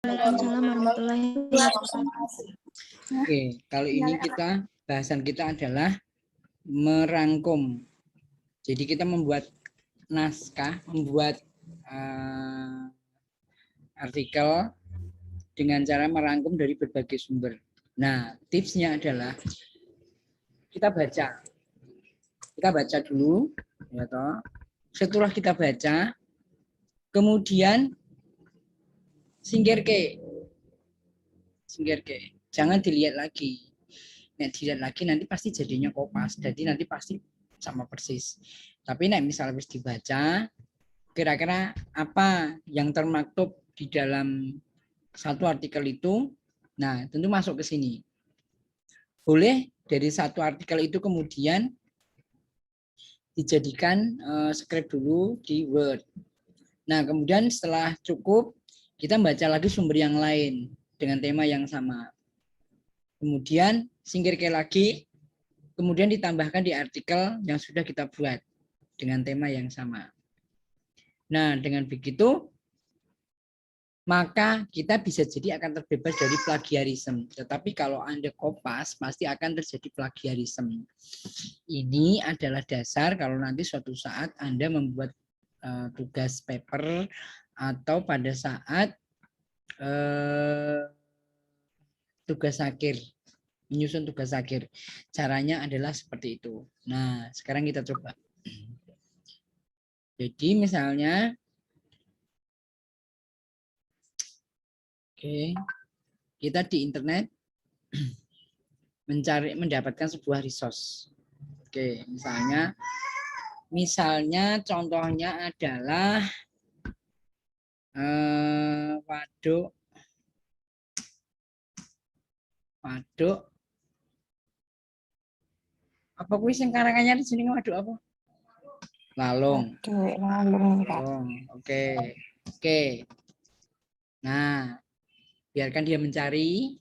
Waalaikumsalam warahmatullahi wabarakatuh. Oke, kali ini bahasan kita adalah merangkum. Jadi kita membuat naskah, membuat artikel dengan cara merangkum dari berbagai sumber. Nah, tipsnya adalah kita baca. Kita baca dulu, ya toh. Setelah kita baca, kemudian singkirke. Jangan dilihat lagi. Nek dilihat lagi nanti pasti jadinya kopas. Jadi nanti pasti sama persis. Tapi nek misalnya harus dibaca, kira-kira apa yang termaktub di dalam satu artikel itu, nah tentu masuk ke sini. Boleh dari satu artikel itu kemudian dijadikan script dulu di Word. Nah kemudian setelah cukup, kita baca lagi sumber yang lain dengan tema yang sama. Kemudian singkirkan lagi, kemudian ditambahkan di artikel yang sudah kita buat dengan tema yang sama. Nah, dengan begitu, maka kita bisa jadi akan terbebas dari plagiarisme. Tetapi kalau Anda kopas, pasti akan terjadi plagiarisme. Ini adalah dasar kalau nanti suatu saat Anda membuat tugas paper atau pada saat tugas akhir, menyusun tugas akhir. Caranya adalah seperti itu. Nah, sekarang kita coba. Jadi misalnya, oke, kita di internet mendapatkan sebuah resource. Oke, misalnya contohnya adalah waduk apa kuis yang karangannya di sini waduk apa? Lalung. Oke. Nah, biarkan dia mencari.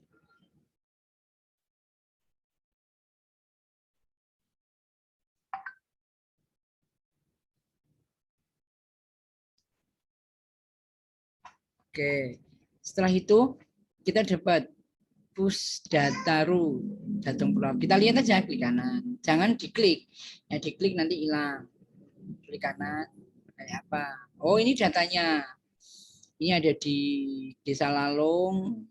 Oke. Setelah itu kita dapat Pusdataru Jateng Pulau. Kita lihat aja klik kanan. Jangan diklik. Ya diklik nanti hilang. Klik kanan. Kayak apa? Oh, ini datanya. Ini ada di Desa Lalung,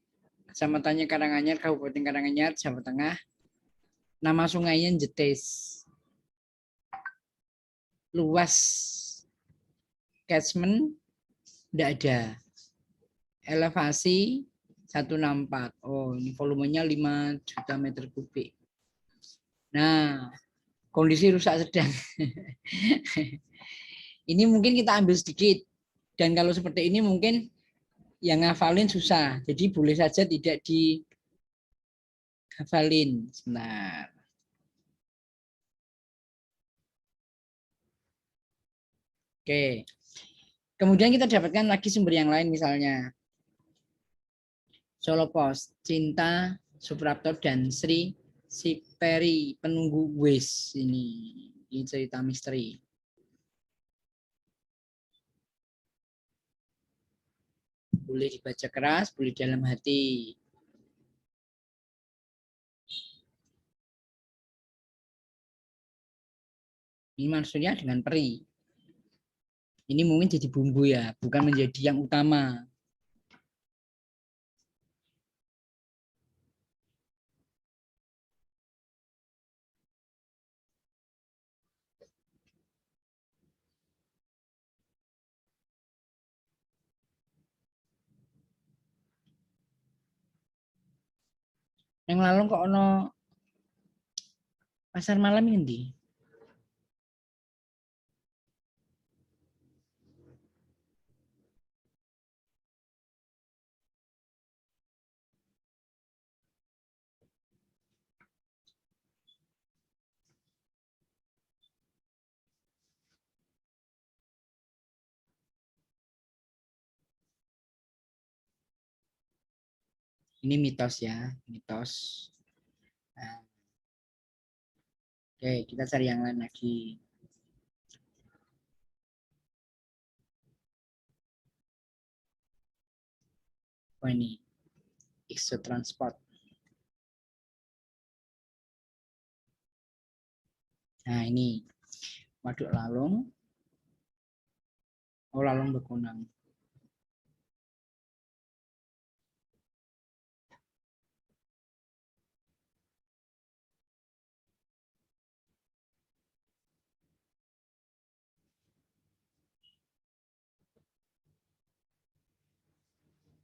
Kecamatannya Karanganyar, Kabupaten Karanganyar, Jawa Tengah. Nama sungainya Jetis. Luas catchment tidak ada. Elevasi 164. Oh, ini volumenya 5 juta meter kubik. Nah, kondisi rusak sedang. Ini mungkin kita ambil sedikit. Dan kalau seperti ini mungkin yang ngafalin susah. Jadi boleh saja tidak dihafalin. Sebentar. Oke. Kemudian kita dapatkan lagi sumber yang lain misalnya. Solo Post, Cinta, Suprapto, dan Sri Siperi, penunggu Wis. Ini cerita misteri. Boleh dibaca keras, boleh dalam hati. Ini maksudnya dengan peri. Ini mungkin jadi bumbu ya, bukan menjadi yang utama. Yang lalu kok ono pasar malam ini. Ini mitos ya, mitos. Nah, oke, kita cari yang lain lagi. Oh ini Exotransport. Nah ini Waduk Lalung. Oh Lalung Bekunang.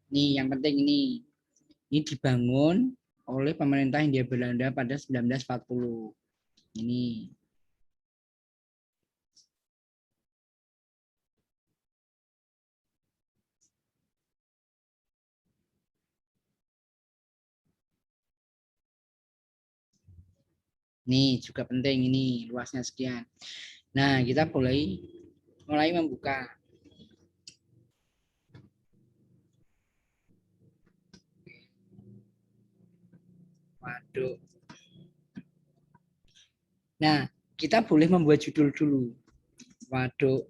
Nih yang penting ini dibangun oleh pemerintah Hindia Belanda pada 1940. Ini juga penting ini luasnya sekian. Nah, kita mulai membuka. Waduh. Nah, kita boleh membuat judul dulu. Waduh.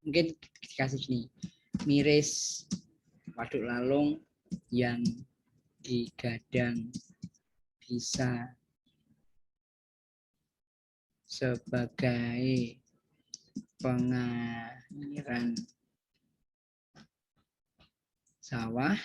Mungkin dikasih sini. Miris Waduk Lalung yang digadang bisa sebagai pengairan sawah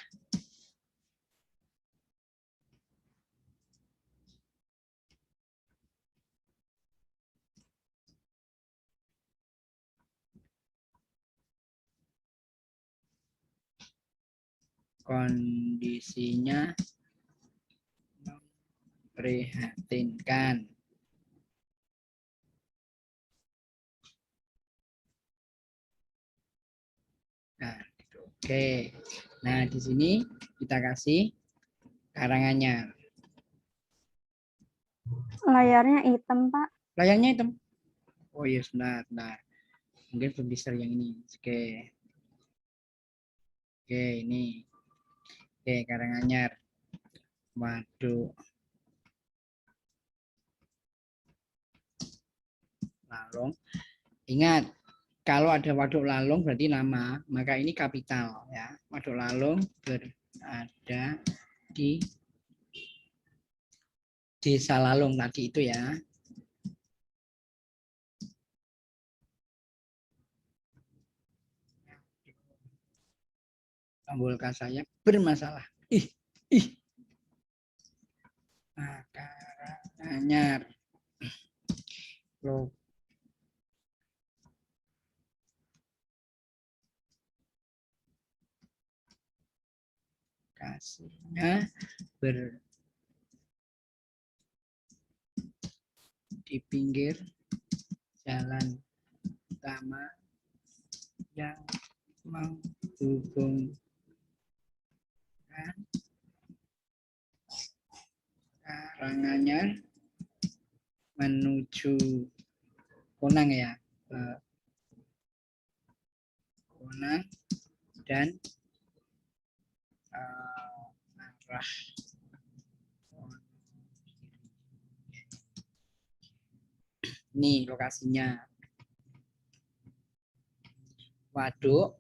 kondisinya memprihatinkan. Nah, gitu. Oke. Nah, di sini kita kasih Karanganyar. Layarnya hitam, Pak. Layarnya hitam. Oh iya, sebentar. Mungkin publisher yang ini. Oke. Oke, ini. Oke, Karanganyar. Waduh. Lalung. Ingat, kalau ada Waduk Lalung berarti nama, maka ini kapital ya. Waduk Lalung berada di Desa Lalung tadi itu ya. Tombol saya bermasalah. Ih. Nah, Karanganyar. Lokasinya di pinggir jalan utama yang menghubungkan Karanganyar menuju Konang ya, Konang dan arah ini lokasinya. Waduk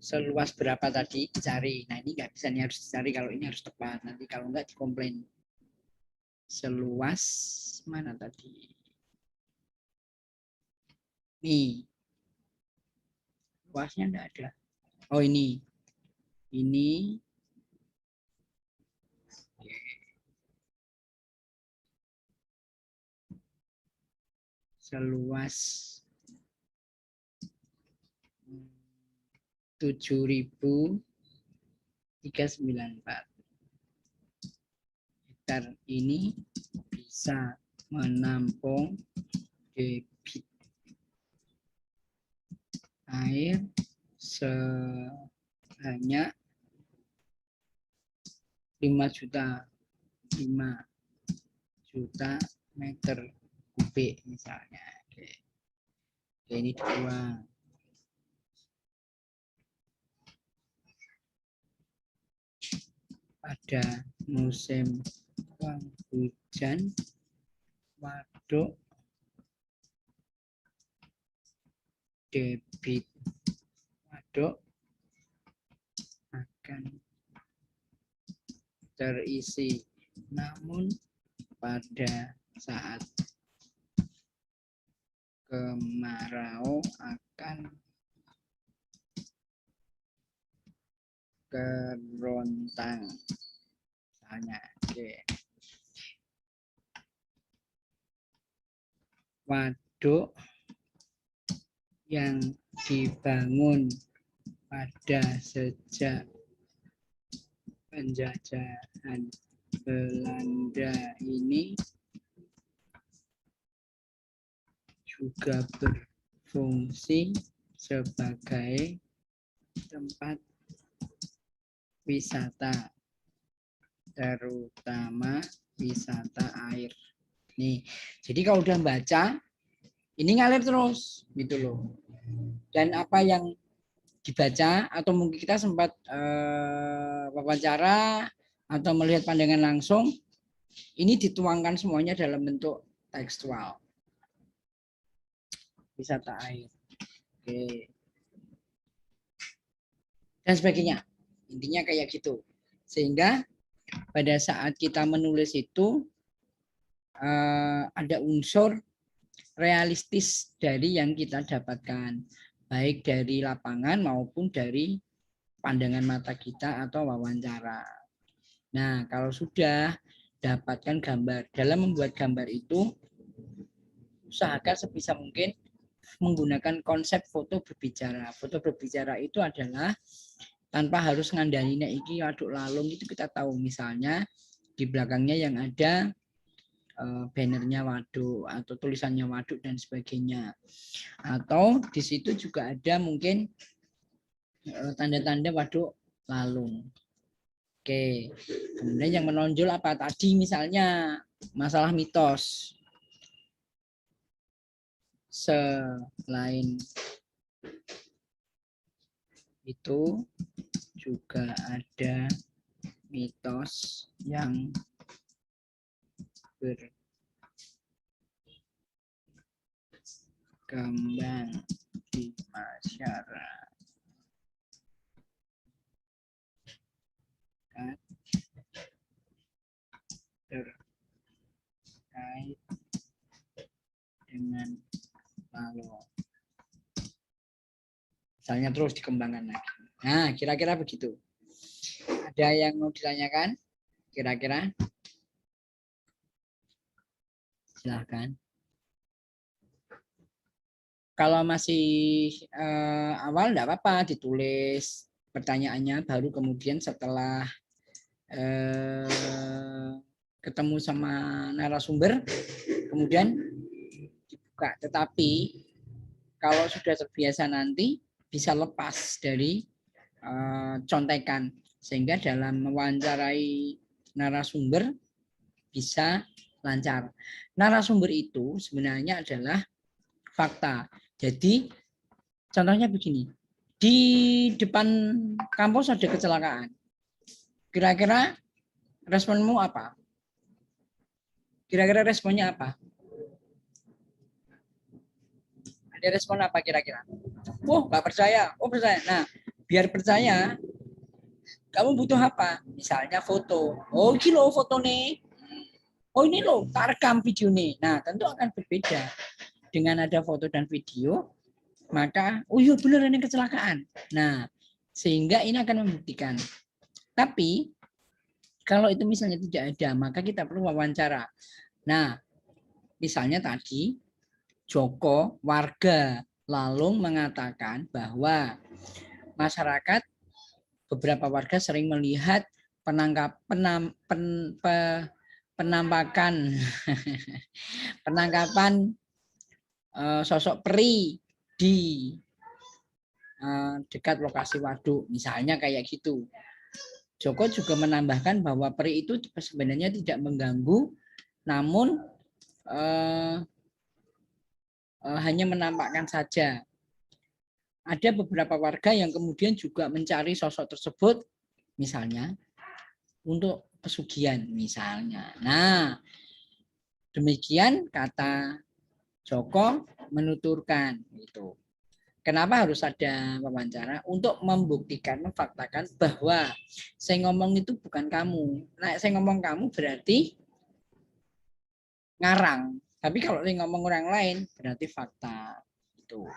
seluas berapa tadi dicari. Nah ini nggak bisa, ini harus dicari, kalau ini harus tepat. Nanti kalau nggak dikomplain. Seluas mana tadi? Nih. Luasnya enggak ada. Oh ini. Ini. Seluas 7.394 hektar ini bisa menampung debit air sebanyak 5 juta meter kubik misalnya. Oke, ini 2. pada musim penghujan, waduk debit waduk akan terisi, namun pada saat kemarau akan kerontang. Misalnya, waduk yang dibangun pada sejak penjajahan Belanda ini juga berfungsi sebagai tempat wisata, terutama wisata air. Nih, jadi kalau udah baca, ini ngalir terus, gitu loh. Dan apa yang dibaca atau mungkin kita sempat wawancara atau melihat pandangan langsung, ini dituangkan semuanya dalam bentuk tekstual. Wisata air. Oke. Dan sebagainya. Intinya kayak gitu. Sehingga pada saat kita menulis itu ada unsur realistis dari yang kita dapatkan. Baik dari lapangan maupun dari pandangan mata kita atau wawancara. Nah, kalau sudah dapatkan gambar. Dalam membuat gambar itu, usahakan sebisa mungkin menggunakan konsep foto berbicara. Foto berbicara itu adalah tanpa harus ngandani iki waduk lalung, itu kita tahu. Misalnya di belakangnya yang ada bannernya waduk atau tulisannya waduk dan sebagainya. Atau di situ juga ada mungkin tanda-tanda waduk lalung. Oke, kemudian yang menonjol apa tadi, misalnya masalah mitos. Selain itu juga ada mitos yang berkembang di masyarakat terkait dengan lalung. Misalnya terus dikembangkan lagi. Nah, kira-kira begitu. Ada yang mau ditanyakan? Kira-kira? Silahkan. Kalau masih awal enggak apa-apa, ditulis pertanyaannya, baru kemudian setelah ketemu sama narasumber, kemudian dibuka. Tetapi kalau sudah terbiasa nanti bisa lepas dari contekan, sehingga dalam mewawancarai narasumber bisa lancar. Narasumber itu sebenarnya adalah fakta. Jadi contohnya begini, di depan kampus ada kecelakaan. Kira-kira responmu apa? Kira-kira responnya apa? Ada respon apa kira-kira? Oh, nggak percaya. Oh, percaya. Nah, biar percaya, kamu butuh apa? Misalnya foto. Oh, ini loh foto nih. Oh, ini loh, tak rekam video nih. Nah, tentu akan berbeda. Dengan ada foto dan video, maka, oh iya benar ini kecelakaan. Nah, sehingga ini akan membuktikan. Tapi, kalau itu misalnya tidak ada, maka kita perlu wawancara. Nah, misalnya tadi, Joko, warga Lalung mengatakan bahwa masyarakat, beberapa warga sering melihat penangkapan sosok peri di dekat lokasi waduk, misalnya kayak gitu. Joko juga menambahkan bahwa peri itu sebenarnya tidak mengganggu, namun hanya menampakkan saja. Ada beberapa warga yang kemudian juga mencari sosok tersebut, misalnya untuk pesugihan misalnya. Nah, demikian kata Joko menuturkan itu. Kenapa harus ada wawancara? Untuk membuktikan, memfaktakan bahwa saya ngomong itu bukan kamu. Nah, saya ngomong kamu berarti ngarang. Tapi kalau saya ngomong orang lain berarti fakta. Itu.